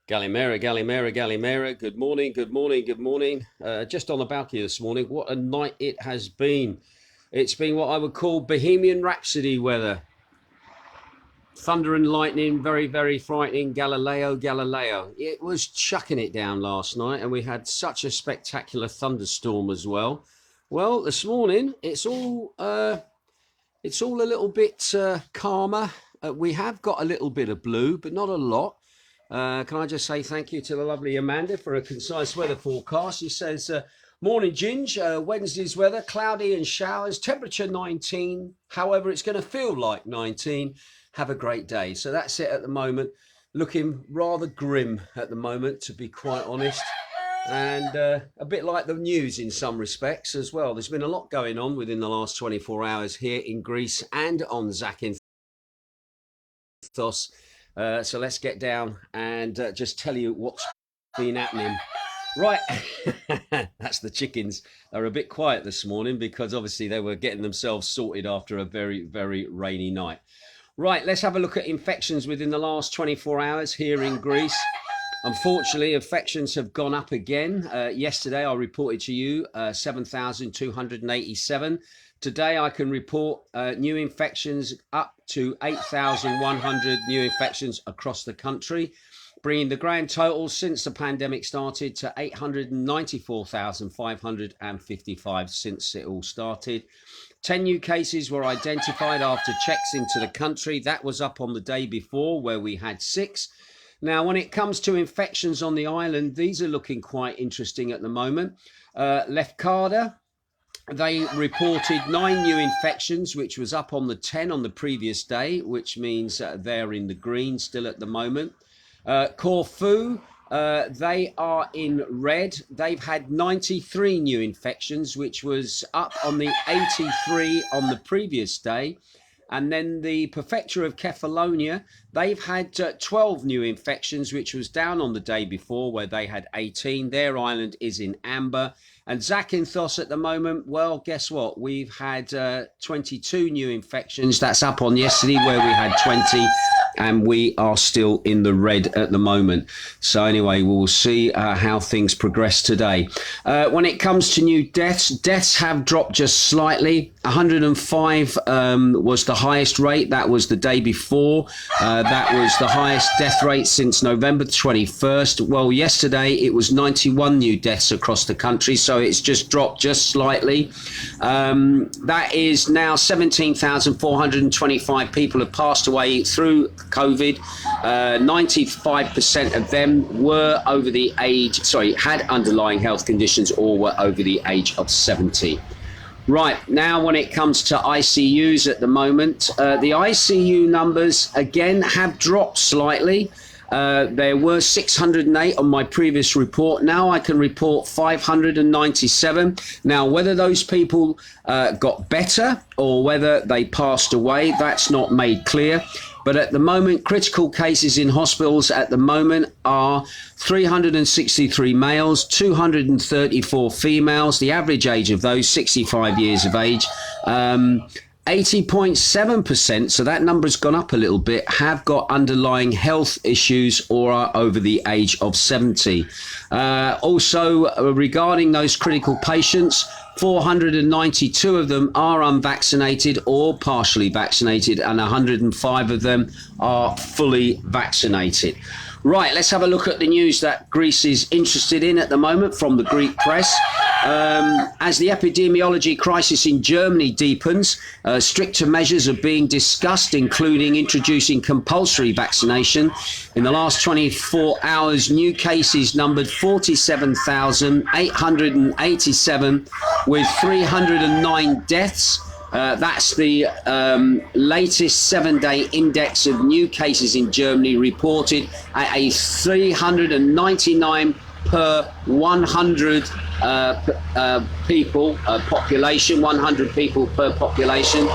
Galimera, Galimera, Galimera. Good morning, good morning, good morning. Just on the balcony this morning. What a night it has been. It's been what I would call Bohemian Rhapsody weather. Thunder and lightning, very, very frightening. Galileo, Galileo. It was chucking it down last night, and we had such a spectacular thunderstorm as well. Well, this morning it's all a little bit calmer. We have got a little bit of blue, but not a lot. Can I just say thank you to the lovely Amanda for a concise weather forecast. She says, morning Ginge, Wednesday's weather, cloudy and showers, temperature 19. However, it's going to feel like 19. Have a great day. So that's it at the moment. Looking rather grim at the moment, to be quite honest. And a bit like the news in some respects as well. There's been a lot going on within the last 24 hours here in Greece and on Zakynthos. So let's get down and just tell you what's been happening. Right, that's the chickens. They're a bit quiet this morning because obviously they were getting themselves sorted after a very, very rainy night. Right, let's have a look at infections within the last 24 hours here in Greece. Unfortunately, infections have gone up again. Yesterday, I reported to you 7,287. Today, I can report new infections up to 8,100 new infections across the country, bringing the grand total since the pandemic started to 894,555 since it all started. 10 new cases were identified after checks into the country. That was up on the day before where we had 6. Now, when it comes to infections on the island, these are looking quite interesting at the moment. Macardo, they reported 9 new infections, which was up on the 10 on the previous day, which means they're in the green still at the moment. Corfu, they are in red. They've had 93 new infections, which was up on the 83 on the previous day. And then the prefecture of Kefalonia, they've had 12 new infections, which was down on the day before where they had 18. Their island is in amber. And Zakynthos at the moment, well, guess what? We've had 22 new infections. That's up on yesterday where we had 20. And we are still in the red at the moment. So anyway, we'll see how things progress today. When it comes to new deaths have dropped just slightly. 105 was the highest rate. That was the day before. That was the highest death rate since November 21st. Well, yesterday it was 91 new deaths across the country. So it's just dropped just slightly. That is now 17,425 people have passed away through COVID. 95% of them were over the age, had underlying health conditions or were over the age of 70. Right, now when it comes to ICUs at the moment, the ICU numbers again have dropped slightly. There were 608 on my previous report. Now I can report 597. Now, whether those people got better or whether they passed away, that's not made clear. But at the moment, critical cases in hospitals at the moment are 363 males, 234 females. The average age of those, 65 years of age. 80.7%, so that number's gone up a little bit, have got underlying health issues or are over the age of 70. Also, regarding those critical patients, 492 of them are unvaccinated or partially vaccinated, and 105 of them are fully vaccinated. Right, let's have a look at the news that Greece is interested in at the moment from the Greek press. As the epidemiology crisis in Germany deepens, stricter measures are being discussed, including introducing compulsory vaccination. In the last 24 hours, new cases numbered 47,887 with 309 deaths. That's the latest 7-day index of new cases in Germany, reported at a 399 per 100 people population, 100 people per population,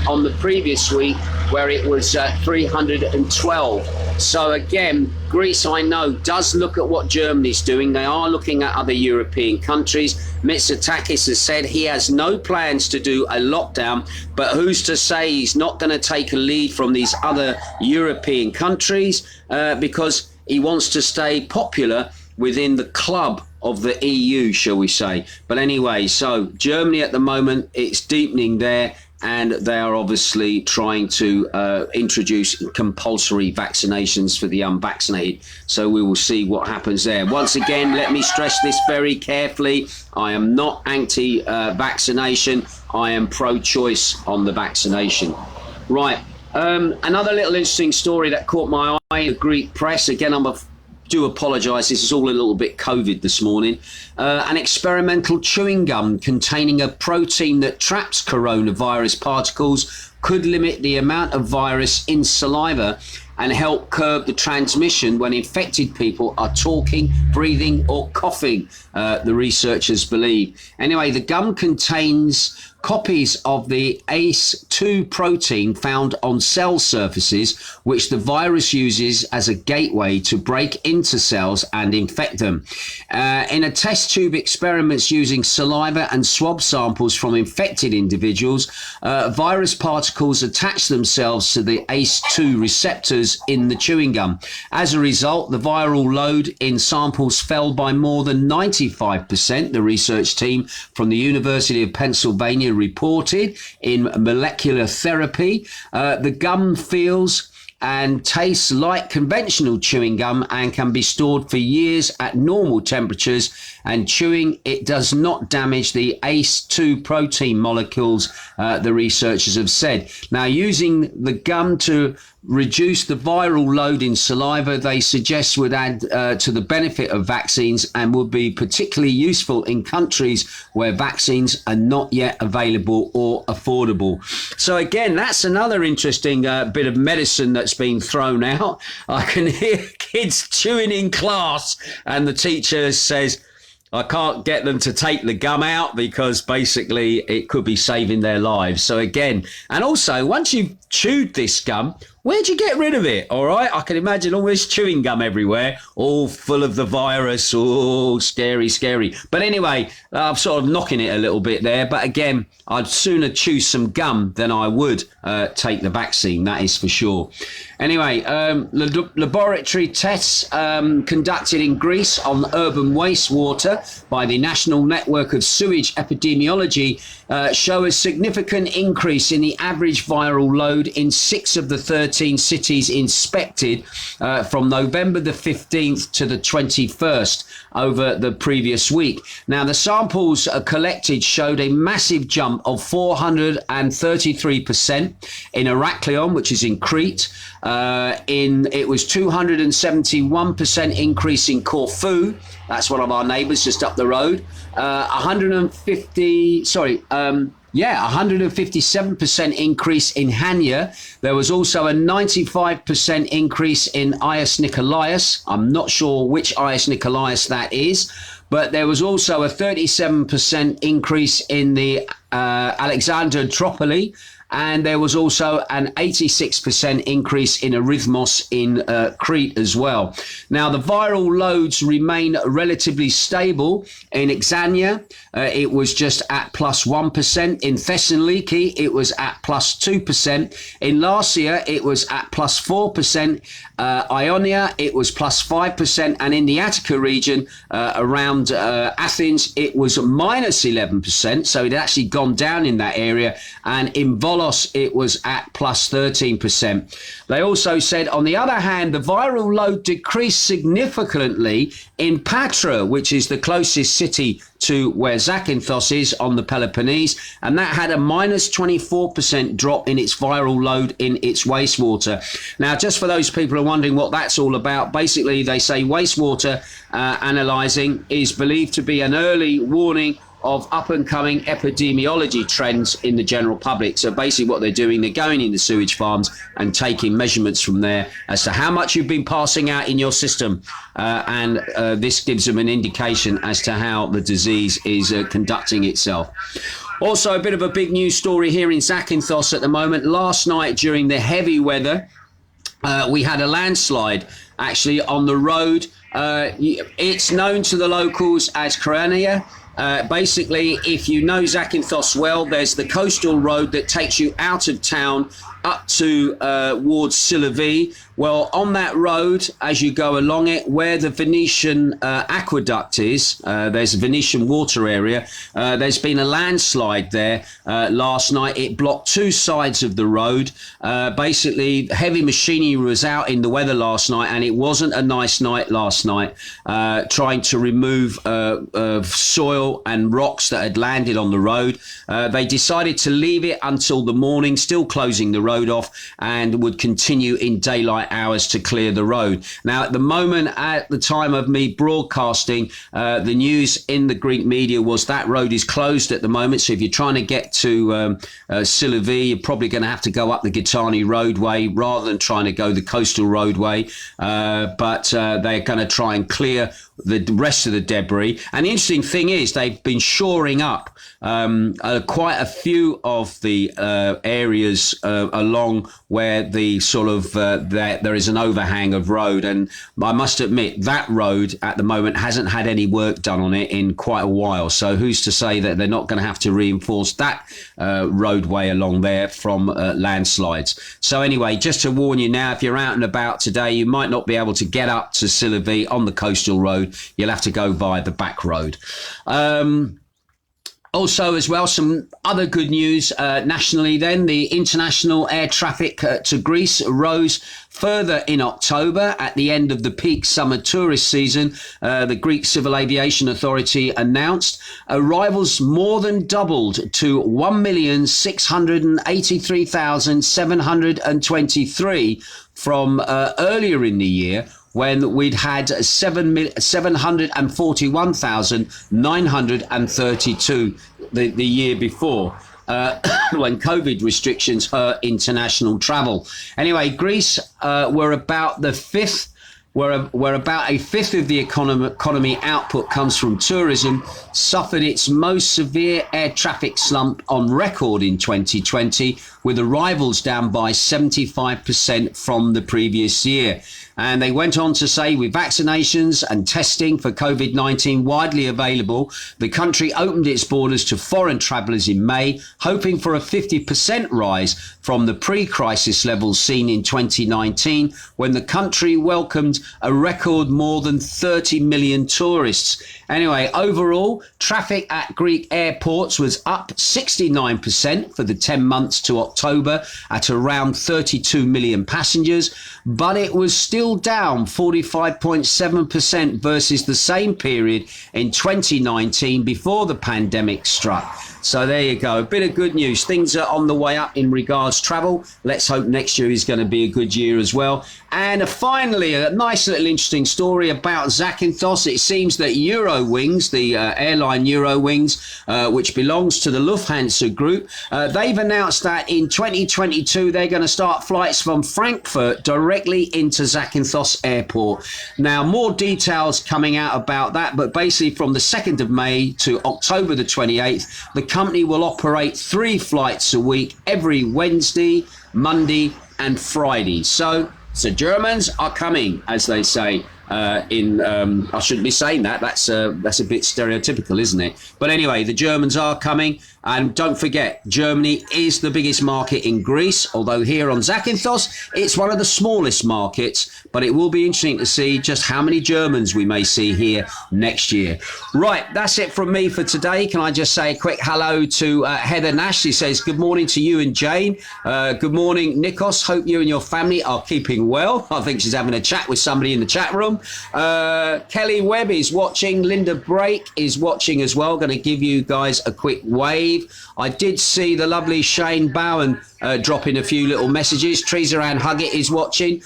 on the previous week where it was 312. So again, Greece, I know, does look at what Germany's doing. They are looking at other European countries. Mitsotakis has said he has no plans to do a lockdown, but who's to say he's not going to take a lead from these other European countries? Because he wants to stay popular within the club of the EU, shall we say. But anyway, so Germany at the moment, it's deepening there, and they are obviously trying to introduce compulsory vaccinations for the unvaccinated. So we will see what happens there. Once again, let me stress this very carefully. I am not anti-vaccination. I am pro-choice on the vaccination. Right. Another little interesting story that caught my eye in the Greek press. Again, do apologise, this is all a little bit COVID this morning. An experimental chewing gum containing a protein that traps coronavirus particles could limit the amount of virus in saliva and help curb the transmission when infected people are talking, breathing or coughing, the researchers believe. Anyway, the gum contains copies of the ACE2 protein found on cell surfaces, which the virus uses as a gateway to break into cells and infect them. In a test tube experiments using saliva and swab samples from infected individuals, virus particles attach themselves to the ACE2 receptors in the chewing gum. As a result, the viral load in samples fell by more than 95%, the research team from the University of Pennsylvania reported in Molecular Therapy. The gum feels and tastes like conventional chewing gum and can be stored for years at normal temperatures, and chewing it does not damage the ACE2 protein molecules, the researchers have said. Now, using the gum to reduce the viral load in saliva, they suggest would add to the benefit of vaccines and would be particularly useful in countries where vaccines are not yet available or affordable. So again, that's another interesting bit of medicine that's been thrown out. I can hear kids chewing in class and the teacher says, I can't get them to take the gum out because basically it could be saving their lives. So again, and also once you've chewed this gum, where'd you get rid of it? All right. I can imagine all this chewing gum everywhere, all full of the virus. Oh, scary, scary. But anyway, I'm sort of knocking it a little bit there. But again, I'd sooner chew some gum than I would take the vaccine. That is for sure. Anyway, laboratory tests conducted in Greece on urban wastewater by the National Network of Sewage Epidemiology show a significant increase in the average viral load in 6 of the 13 cities inspected from November the 15th to the 21st over the previous week. Now, the samples collected showed a massive jump of 433% in Heraklion, which is in Crete. It was 271% increase in Corfu. That's one of our neighbours just up the road. 157% increase in Hania. There was also a 95% increase in Ias Nikolaos. I'm not sure which Ias Nikolaos that is, but there was also a 37% increase in the Alexandroupoli. And there was also an 86% increase in arrhythmos in Crete as well. Now, the viral loads remain relatively stable. In Exania, it was just at +1%. In Thessaloniki, it was at +2%. In Larsia, it was at +4%. Ionia, it was +5%. And in the Attica region, around Athens, it was -11%. So it had actually gone down in that area. And in Volos, it was at +13%. They also said, on the other hand, the viral load decreased significantly in Patra, which is the closest city to where Zakynthos is on the Peloponnese, and that had a -24% drop in its viral load in its wastewater. Now, just for those people who are wondering what that's all about, basically they say wastewater analysing is believed to be an early warning of up-and-coming epidemiology trends in the general public. So basically what they're doing, they're going into sewage farms and taking measurements from there as to how much you've been passing out in your system. And this gives them an indication as to how the disease is conducting itself. Also, a bit of a big news story here in Zakynthos at the moment. Last night, during the heavy weather, we had a landslide actually on the road. It's known to the locals as Kryoneri. Basically, if you know Zakynthos well, there's the coastal road that takes you out of town up to towards Saliva. Well, on that road, as you go along it, where the Venetian aqueduct is, there's a Venetian water area. There's been a landslide there last night. It blocked two sides of the road. Basically, heavy machinery was out in the weather last night, and it wasn't a nice night last night, trying to remove soil and rocks that had landed on the road. They decided to leave it until the morning, still closing the road off, and would continue in daylight hours to clear the road. Now, at the moment, at the time of me broadcasting, the news in the Greek media was that road is closed at the moment. So if you're trying to get to Saliva, you're probably going to have to go up the Gitani roadway rather than trying to go the coastal roadway. But they're going to try and clear the rest of the debris. And the interesting thing is they've been shoring up quite a few of the areas along where the sort of there is an overhang of road. And I must admit that road at the moment hasn't had any work done on it in quite a while. So who's to say that they're not going to have to reinforce that roadway along there from landslides. So anyway, just to warn you now, if you're out and about today, you might not be able to get up to Saliva on the coastal road. You'll have to go via the back road. Also, as well, some other good news nationally then. The international air traffic to Greece rose further in October at the end of the peak summer tourist season. The Greek Civil Aviation Authority announced arrivals more than doubled to 1,683,723 from earlier in the year, when we'd had 741,932 the year before, when COVID restrictions hurt international travel. Anyway, Greece were about the fifth. Where about a fifth of the economy output comes from tourism, suffered its most severe air traffic slump on record in 2020, with arrivals down by 75% from the previous year. And they went on to say, with vaccinations and testing for COVID-19 widely available, the country opened its borders to foreign travellers in May, hoping for a 50% rise from the pre-crisis levels seen in 2019, when the country welcomed a record more than 30 million tourists. Anyway, overall, traffic at Greek airports was up 69% for the 10 months to October at around 32 million passengers, but it was still down 45.7% versus the same period in 2019 before the pandemic struck. So there you go. A bit of good news. Things are on the way up in regards travel. Let's hope next year is going to be a good year as well. And finally, a nice little interesting story about Zakynthos. It seems that Eurowings, the airline Eurowings, which belongs to the Lufthansa group, they've announced that in 2022 they're going to start flights from Frankfurt directly into Zakynthos Airport. Now, more details coming out about that, but basically from the 2nd of May to October the 28th, the company will operate 3 flights a week every Wednesday, Monday and Friday. So Germans are coming, as they say. I shouldn't be saying that. That's a bit stereotypical, isn't it? But anyway, the Germans are coming. And don't forget, Germany is the biggest market in Greece, although here on Zakynthos, it's one of the smallest markets. But it will be interesting to see just how many Germans we may see here next year. Right, that's it from me for today. Can I just say a quick hello to Heather Nash? She says, good morning to you and Jane. Good morning, Nikos. Hope you and your family are keeping well. I think she's having a chat with somebody in the chat room. Kelly Webb is watching. Linda Brake is watching as well. Going to give you guys a quick wave. I did see the lovely Shane Bowen dropping a few little messages. Teresa Ann Huggett is watching.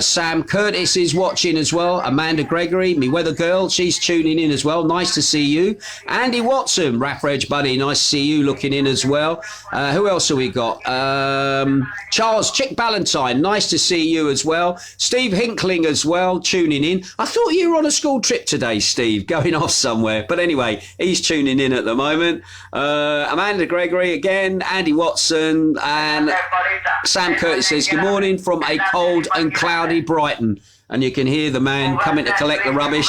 Sam Curtis is watching as well. Amanda Gregory, me weather girl, she's tuning in as well. Nice to see you. Andy Watson, Rapper Edge buddy, nice to see you looking in as well. Who else have we got? Charles Chick Ballantyne, nice to see you as well. Steve Hinkling as well, tuning in. I thought you were on a school trip today, Steve, going off somewhere. But anyway, he's tuning in at the moment. Amanda Gregory again, Andy Watson, and Sam Curtis says, good morning from a cold and cloudy Brighton. and you can hear the man coming to collect the rubbish,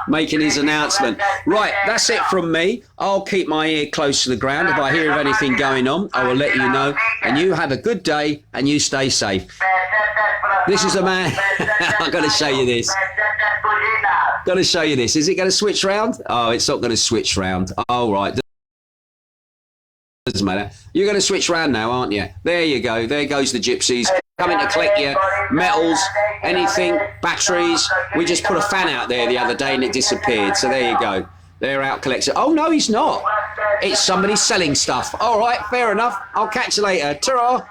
making his announcement. Right, that's it from me. I'll keep my ear close to the ground. If I hear of anything going on, I will let you know. And you have a good day, and you stay safe. This is a man. I've got to show you this. Got to show you this. Is it going to switch round? Oh, it's not going to switch round. Oh, right. Doesn't matter. You're going to switch round now, aren't you? There you go. There goes the gypsies coming to collect your metals, anything, batteries. We just put a fan out there the other day and it disappeared. So there you go. They're out collecting. Oh, no, he's not. It's somebody selling stuff. All right, fair enough. I'll catch you later. Ta-ra.